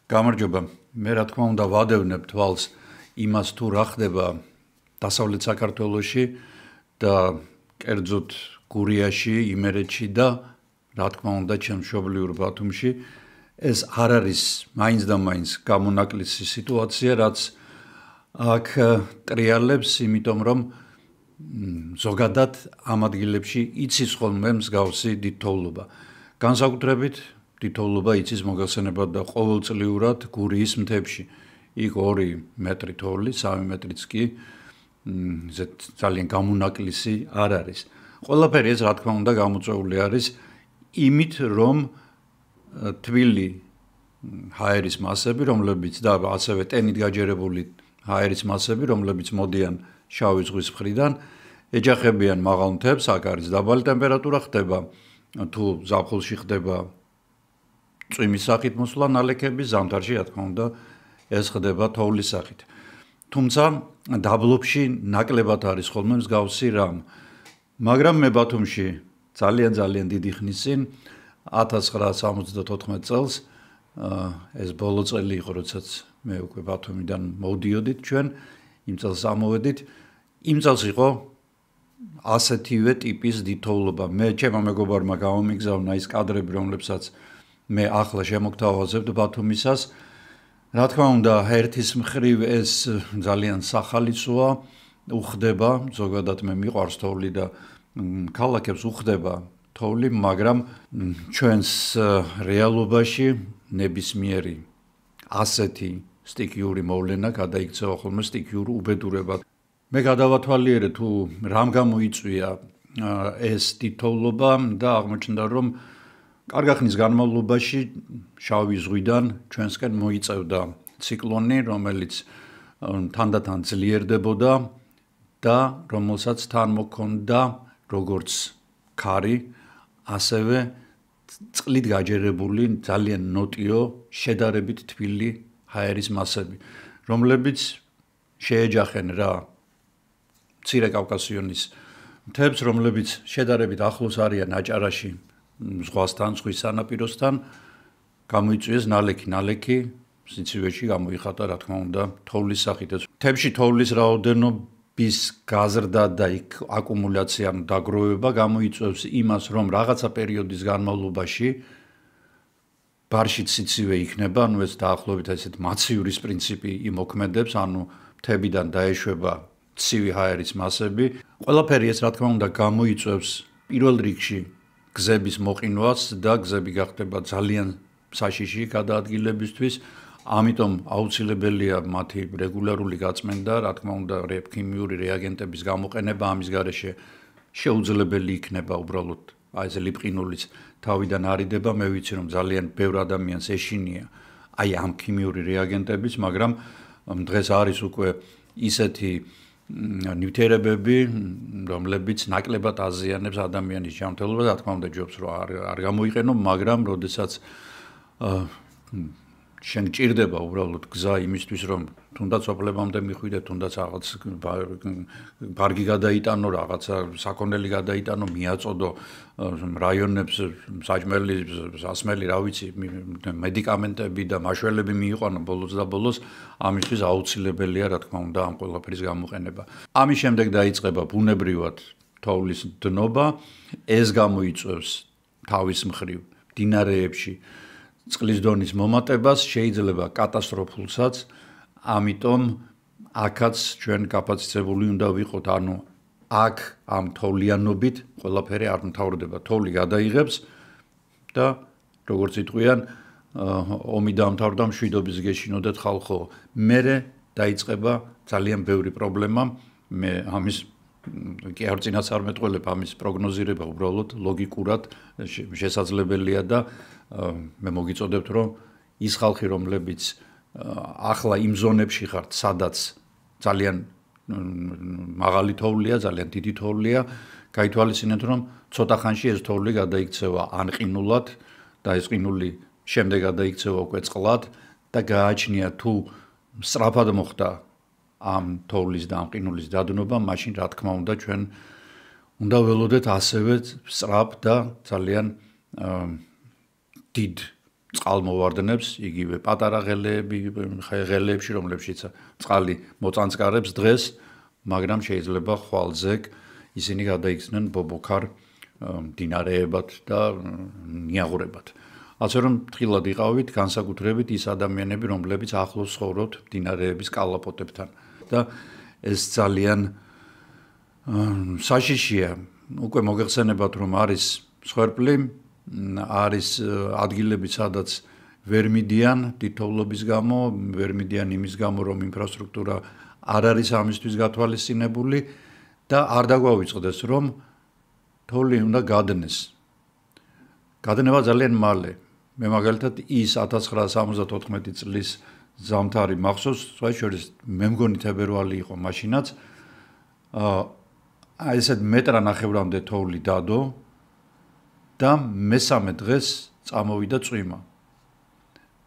გამარჯობა. მე რა თქმა უნდა ვადევნებ თვალს იმას თუ რა ხდება დასავლეთ საქართველოში და კერძოდ გურიაში, იმერეთში და რა თქმა უნდა ჩემს მშობლიურ ბათუმში ეს არ არის მაინც და მაინც გამონაკლისი სიტუაცია, რაც აქ ტრიალებს, იმიტომ რომ ზოგადად ამ ადგილებში იცის ხოლმე მსგავსი დიდთოვლობა. განსაკუთრებით დიდთოვლობა იცის მოგხსენებათ და ყოველწლიურად გურიის მთებში. იქ 2 მეტრი თოვლი, 3 მეტრიც კი ძალიან გამონაკლისი არ არის. ყველაფერი ეს რა თქმა უნდა გამოწვეული არის იმით, რომ თბილი ჰაერის მასები, რომლებიც და ასევე ტენით გაჯერებული ჰაერის მასები, რომლებიც მოდიან შავი ზღვის მხრიდან, ეჯახებიან მაღალ მთებს, აქ არის დაბალი ტემპერატურა ხდება, თუ ზაფხულში ხდება წვიმის სახით მოსვლა ნალექების, ზამთარში რა თქმა უნდა ეს ხდება თოვლის სახით. თუმცა დაბლობში ნაკლებად არის ხოლმე მსგავსი რამ. მაგრამ მე ბათუმში ძალიან დიდი ხნის წინ 1974 წელს ეს ბოლო წელი იყო, როდესაც მე უკვე ბათუმიდან მოვდიოდით ჩვენ, იმ წელს ამოვედით. იმ წელს იყო ასეთივე ტიპის დიდთოვლობა. მე ჩემმა მეგობარმა გამომიგზავნა ის კადრები, რომლებსაც მე ახლა შემოგთავაზებთ ბათუმისას. რა თქმა უნდა, ერთის მხრივ ეს ძალიან სახალისოა, უხდება, ზოგადად მე მიყვარს თოვლი და ქალაქებს უხდება თოვლი, მაგრამ ჩვენს რეალობაში ნებისმიერი ასეთი სტიქიური მოვლენა გადაიქცევა ხოლმე სტიქიურ უბედურებად. მე გადავათვალიერე თუ რამ გამოიწვია ეს დიდთოვლობა და აღმოჩნდა, რომ კარგი ხნის განმავლობაში შავი ზღვიდან ჩვენსკენ მოიწევდა ციკლონი, რომელიც თანდათან ძლიერდებოდა და რომელსაც თან მოქონდა როგორც ქარი, ასევე წყლით გაჯერებული ძალიან ნოტიო, შედარებით თბილი ჰაერის მასები, რომლებიც შეეჯახენ რა მცირე კავკასიონის მთებს, რომლებიც შედარებით ახლოს არიან აჭარაში ზღვასთან, ზღვის სანაპიროსთან, გამოიწვიეს ნალექი სიცივეში გამოიხატა რა თქმა უნდა თოვლის სახით. მთებში თოვლის რაოდენობის გაზრდა და იქ აკუმულაცია, დაგროვება გამოიწვევს იმას, რომ რაღაცა პერიოდის განმავლობაში ბარშიც სიცივე იქნება, ანუ ეს დაახლოებით ესეთ მაციურის პრინციპი იმოქმედებს, ანუ მთებიდან დაეშვება ცივი ჰაერის მასები. ყველაფერი ეს რა თქმა უნდა გამოიწვევს პირველ რიგში გზების მოყინვას და გზები გახდება ძალიან საშიში გადაადგილებისთვის. ამიტომ აუცილებელია მათი რეგულარული გაწმენდა, რა თქმა უნდა, ქიმიური რეაგენტების გამოყენება, ამის გარეშე შეუძლებელი იქნება უბრალოდ აი ეს ლიპყინულის თავიდან არიდება. მე ვიცი რომ ძალიან ბევრ ადამიანს ეშინია აი ამ ქიმიური რეაგენტების, მაგრამ დღეს არის უკვე ისეთი ნივთიერებები, რომლებიც ნაკლებად აზიანებს ადამიანის ჯანმრთელობას, რა თქმა უნდა, ჯობს რომ არ გამოიყენო, მაგრამ როდესაც შენ ჭირდება უბრალოდ გზა იმისთვის, რომ თუნდაც ოპლებამდე მიხვიდე, თუნდაც რაღაც ბარგი გადაიტანო, რაღაცა საქონელი გადაიტანო, მიაწოდო რაიონებს, საჭმელი, სასმელი, რა ვიცი, მედიკამენტები და მაშველები მიიყვანო ბოლოს და ბოლოს, ამისთვის აუცილებელია, რა თქმა უნდა, ამ ყველაფრის გამოყენება. ამის შემდეგ დაიწყება ბუნებრივად თოვლის დნობა, ეს გამოიწვევს თავის მხრივ მდინარეებში წყლის დონის მომატებას, შეიძლება კატასტროფულსაც, ამიტომ აქაც ჩვენ კაპაციტებული უნდა ვიყოთ, ანუ აქ ამ თოვლიანობით ყველაფერი არ მთავრდება, თოვლი გადაიღებს და როგორც იტყვიან, ომი დაამთავრდა, მშვიდობის გეშინოდეთ ხალხო. მერე დაიწყება ძალიან ბევრი პრობლემა, მე ამის კი არ წინასწარმეტყველებ, ამის პროგნოზირება უბრალოდ ლოგიკურად შესაძლებელია და მე მოგიწოდებთ, რომ ის ხალხი, რომლებიც ახლა იმ ზონებში ხართ, სადაც ძალიან მაღალი თოვლია, ძალიან დიდი თოვლია, გაითვალისწინეთ, რომ ცოტა ხანში ეს თოვლი გადაიქცევა ან ყინულად და ეს ყინული შემდეგ გადაიქცევა უკვე წყლად და გააჩნია თუ სწრაფად მოხდა ამ თოვლის და ამ ყინულის დადნობა, მაშინ რა თქმა უნდა ჩვენ უნდა ველოდეთ ასევე სწრაფ და ძალიან დიდ წყალმოვარდნებს, იგივე პატარა ღელეებში, რომლებშიც წყალი მოწანწკარებს დღეს, მაგრამ შეიძლება ხვალზე ისინი გადაიქცნენ ბობოქარ მდინარეებად და ნიაღურებად. ასე რომ თხილად იყავით განსაკუთრებით ის ადამიანები, რომლებიც ახლოს ცხოვრობთ მდინარეების კალაპოტებთან და ეს ძალიან საშიშია. უკვე მოგეხსენებათ, რომ არის სვერპლი, არის ადგილები, სადაც ვერ მიდიან თითოეულობის გამო, ვერ მიდიან იმის გამო, რომ ინფრასტრუქტურა არ არის ამისთვის გათვალისწინებული და არ დაგვავიწყდეს, რომ თოვლი უნდა გადნეს. გადნება ძალიან მალე. მე მაგალითად ის 1974 წლის ზამთარი მახსოვს, სწორედ მე მგონი თებერვალი იყო მაშინაც. ესეთ მეტრანახევრამდე თოვლი დადო და მესამე დღეს წამოვიდა წვიმა.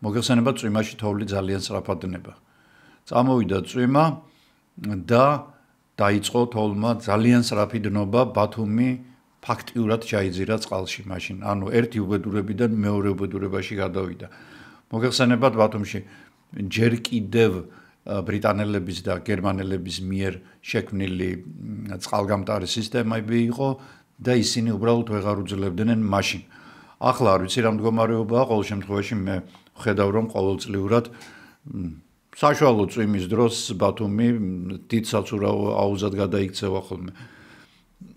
მოგეხსენებათ, წვიმაში თოვლი ძალიან სწრაფად დნება. წამოვიდა წვიმა და დაიწყო თოვლმა ძალიან სწრაფი დნობა, ბათუმი ფაქტიურად ჩაიძირა წყალში მაშინ. ანუ ერთი უბედურებიდან მეორე უბედურებაში გადავიდა. მოგეხსენებათ, ბათუმში ჯერ კიდევ ბრიტანელების და გერმანელების მიერ შექმნილი წყალგამტარი სისტემები იყო და ისინი უბრალოდ ვეღარ უძლებდნენ მაშინ. ახლა არ ვიცი რა მდგომარეობაა, ყოველ შემთხვევაში მე ვხედავ, რომ ყოველწლიურად საშუალო წვიმის დროს ბათუმი დიდ საცურაო აუზად გადაიქცევა ხოლმე.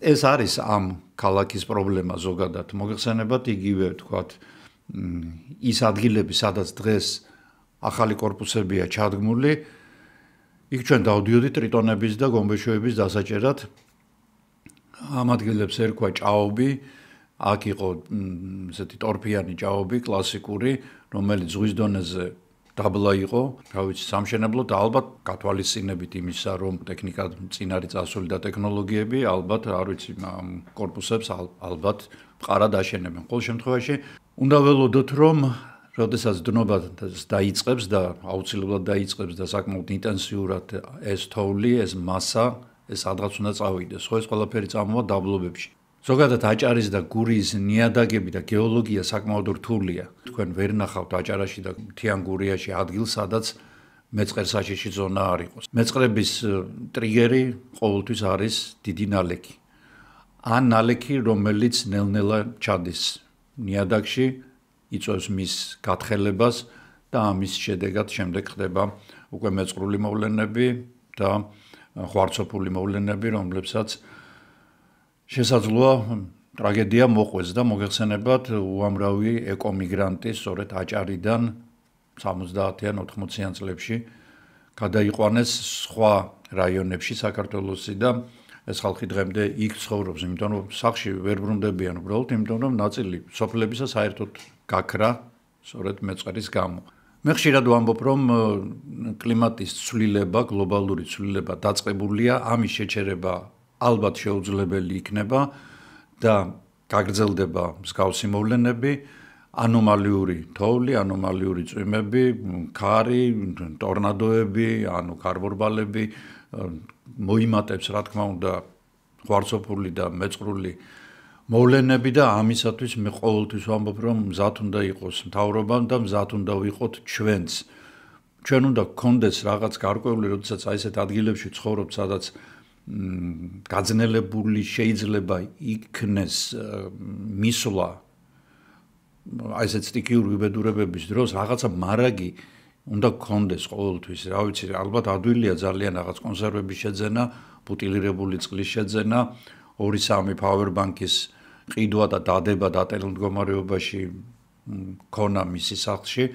ეს არის ამ ქალაქის პრობლემა ზოგადად. მოგეხსენებათ, იგივე თქვათ ის ადგილები, სადაც დღეს ახალი კორპუსებია ჩადგმული, იქ ჩვენ დავდიოდით ტრიტონების და გომბეშოების დასაჭერად. ამ ადგილებს ერქვა ჭაობი, აქ იყო ესეთი ტორფიანი ჭაობი, კლასიკური, რომელიც ზღვის დონეზე დაბლა იყო, რა ვიცი, სამშენებლო და ალბათ გათვალისწინებით იმისა, რომ ტექნიკა წინ არის წასული და ტექნოლოგიები, ალბათ, არ ვიცი, ამ კორპუსებს ალბათ მყარად აშენებენ. ყოველ შემთხვევაში, უნდა ველოდოთ, რომ როდესაც დნობა დაიწყებს და აუცილებლად დაიწყებს და საკმაოდ ინტენსიურად ეს თოვლი, ეს მასა, ეს სადღაც უნდა წავიდეს. ხო, ეს ყველაფერი წამოვა დაბლობებში. ზოგადად აჭარის და გურიის ნიადაგები და გეოლოგია საკმაოდ რთულია. თქვენ ვერ ნახავთ აჭარაში და მთიან გურიაში ადგილს, სადაც მეწყერსაშიში ზონა არ იყოს. მეწყრების ტრიგერი ყოველთვის არის დიდი ნალექი. ან ნალექი, რომელიც ნელ-ნელა ჩადის ნიადაგში, იწვევს მის გათხელებას და ამის შედეგად შემდეგ ხდება უკვე მეწყრული მოვლენები და ხვარცოფული მოვლენები, რომლებსაც შესაძლოა ტრაგედია მოყვეს და მოგეხსენებათ უამრავი ეკომიგრანტი სწორედ აჭარიდან 70-იან 80-იან წლებში გადაიყვანეს სხვა რაიონებში საქართველოსი და ეს ხალხი დღემდე იქ ცხოვრობს, იმიტომ რომ სახლში ვერ ბრუნდებიან უბრალოდ, იმიტომ რომ ნაწილი სოფლებისა საერთოდ გაქრა სწორედ მეწყერის გამო. მე ხშირად ვამბობ, რომ კლიმატის ცვლილება, გლობალური ცვლილება დაწყებულია, ამის შეჩერება ალბათ შეუძლებელი იქნება და გაგრძელდება მსგავსი მოვლენები, ანომალიური თოვლი, ანომალიური წვიმები, ქარი, ტორნადოები, ანუ ქარბორბალები მოიმატებს, რა თქმა უნდა, ხვარცოფული და მეწყრული მოვლენები და ამისათვის მე ყოველთვის ვამბობ, რომ მზად უნდა იყოს მთავრობამ და მზად უნდა ვიყოთ ჩვენც. ჩვენ უნდა გქონდეს რაღაც გარკვეული, როდესაც აი ესეთ ადგილებში ცხოვრობთ, სადაც გაძნელებული შეიძლება იქნეს მისვლა აი ესეთ სტიქიური უბედურებების დროს რაღაცა მარაგი უნდა გქონდეს ყოველთვის. რა ვიცი, ალბათ ადვილია ძალიან რაღაც კონსერვების შეძენა, ბუტილირებული წყლის შეძენა, 2-3 powerbank-ის ყიდვა და დადება დატელ მდგომარეობაში ქონა მისი სახლში,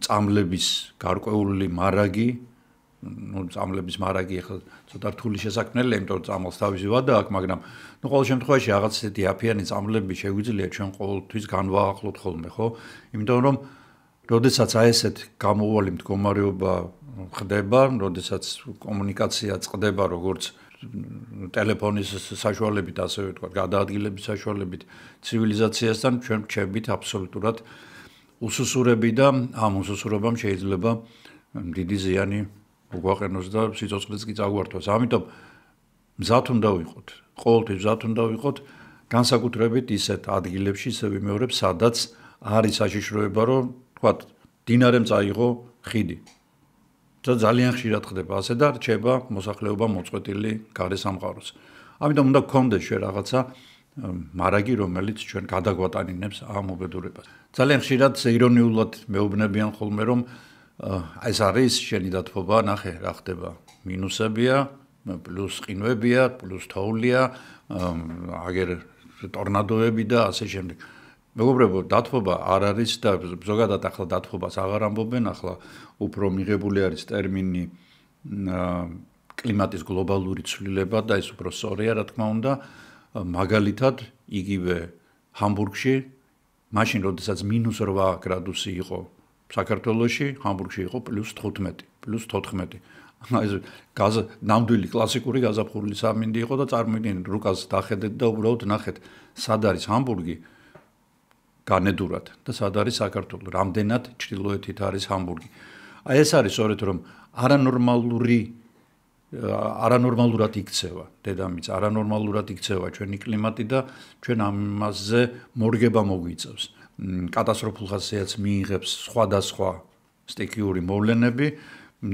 წამლების გარკვეული მარაგი, წამლების მარაგი ახლა ცოტა რთული შესაქმნელია, იმიტომ რომ წამალს თავისი ვადა აქვს, მაგრამ ყოველ შემთხვევაში რაღაც ისეთი აფიანი წამლები შეგვიძლია ჩვენ ყოველთვის განვაახლოთ ხოლმე, ხო? იმიტომ რომ როდესაც აი ესეთ გამოუვალი მდგომარეობა ხდება, როდესაც კომუნიკაცია წყდება როგორც ტელეფონის საშუალებით, ასევე თქვა გადაადგილების საშუალებით ცივილიზაციასთან, ჩვენ ვჩებით აბსოლუტურად უსუსურები და ამ უსუსურობამ შეიძლება დიდი ზიანი უგვაყენოს და სიცოცხლეც კი წაგვართვას. ამიტომ მზად უნდა ვიყოთ, ყოველთვის მზად უნდა ვიყოთ, განსაკუთრებით ისეთ ადგილებში, ისე ვიმეორებ, სადაც არის საშიშროება, რომ თქვათ, დინარემ წაიღო ხიდი. და ძალიან ხშირად ხდება ასე და რჩება მოსახლეობა მოწყვეტილი გარესამყაროს. ამიტომ უნდა გქონდეს ჩვენ რაღაცა მარაგი, რომელიც ჩვენ გადაგვატანინებს ამ უბედურებას. ძალიან ხშირად ირონიულად მეუბნებიან ხოლმე, რომ ეს არის შენი დათბობა, ნახე რა ხდება. მინუსებია, პლუს ყინვებია, პლუს თოვლია, აგერ ტორნადოები და ასე შემდეგ. მეგობრებო, დათბობა არ არის და ზოგადად ახლა დათბობას აღარ ამბობენ, ახლა უფრო მიღებული არის ტერმინი კლიმატის გლობალური ცვლილება და ეს უფრო სწორია, რა თქმა უნდა, მაგალითად იგივე ჰამბურგში, მაშინ როდესაც -8 გრადუსი იყო საქართველოში, ჰამბურგში იყო +15, +14. ეს ნამდვილი კლასიკური გაზაფხული სამინდი იყო და წარმოიდგინეთ, რუკას დახედეთ და უბრალოდ ნახეთ, სად არის ჰამბურგი განედურად და სად არის საქართველო, რამდენად ჩრდილოეთით არის ჰამბურგი. აი ეს არის სწორედ რომ არანორმალურად იქცევა დედამიწა, არანორმალურად იქცევა ჩვენი კლიმატი და ჩვენ ამაზე მორგება მოგვიწევს. კატასტროფულ ხასიათს მიიღებს სხვადასხვა სტიქიური მოვლენები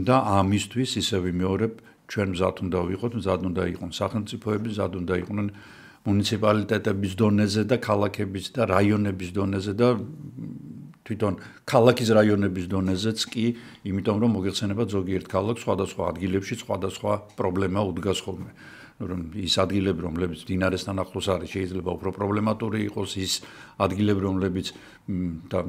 და ამისთვის ისე ვიმეორებ, ჩვენ მზად უნდა ვიყოთ, მზად უნდა იყონ სახელმწიფოები, მზად უნდა იყვნენ მუნიციპალიტეტების დონეზე და ქალაქების და რაიონების დონეზე და თვითონ ქალაქის რაიონების დონეზეც კი, იმიტომ რომ მოგეხსენება ზოგიერთ ქალაქს სხვადასხვა ადგილებში სხვადასხვა პრობლემა უდგას ხოლმე. რომ ის ადგილები, რომლებიც დინარესთან ახლოს არის, შეიძლება უფრო პრობლემატური იყოს, ის ადგილები, რომლებიც და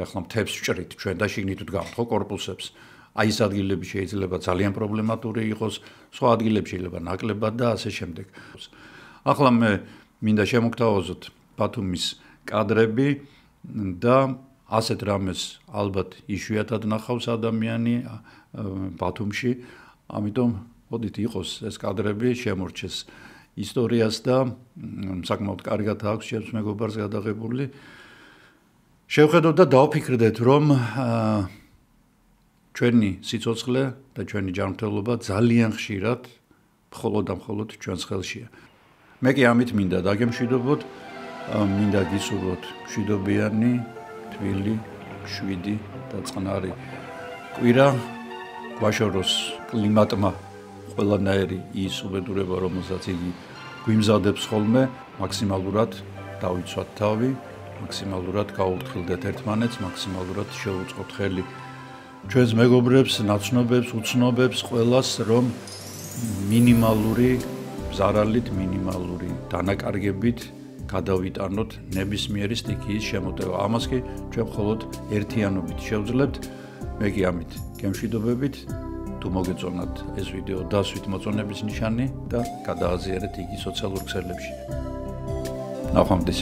ახლა მთებს ვჭრით ჩვენ და შიგნით ვდგავთ ხო კორპუსებს. აი ეს ადგილები შეიძლება ძალიან პრობლემატური იყოს, სხვა ადგილებში შეიძლება ნაკლებად და ასე შემდეგ. ახლა მე მინდა შემოგთავაზოთ ბათუმის კადრები და ასეთ რამეს ალბათ იშვიათად ნახავს ადამიანი ბათუმში, ამიტომ მოდით იყოს ეს კადრები, შემორჩეს ისტორიას და საკმაოდ კარგად აქვს ჩემს მეგობარს გადაღებული. შევხედოთ და დავფიქრდეთ, რომ ჩვენი სიცოცხლე და ჩვენი ჯანმრთელობა ძალიან ხშირად მხოლოდ და მხოლოდ ჩვენს ხელშია. მე კი ამით მინდა დაგემშვიდობოთ, მინდა გისურვოთ მშვიდობიანი, თბილი, შვიდი და წყნარი კვირა, გვაშოროს კლიმატმა ყველანაირი ის უბედურება, რომელსაც იგი გვიმზადებს ხოლმე, მაქსიმალურად დავიცვათ თავი, მაქსიმალურად გავუფრთხილდეთ ერთმანეთს, მაქსიმალურად შევუწყოთ ხელი ჩვენს მეგობრებს, ნაცნობებს, უცნობებს, ყველას, რომ მინიმალური ზარალით, მინიმალური დანაკარგებით გადავიტანოთ ნებისმიერი სტიქიის შემოტევა. ამას კი ჩვენ მხოლოდ ერთიანობით შევძლებთ. მე კი ამით გემშვიდობებით. თუ მოგეწონათ ეს ვიდეო, დასვით მოწონების ნიშანი და გადააზიარეთ იგი სოციალურ ქსელებში. ნახვამდის.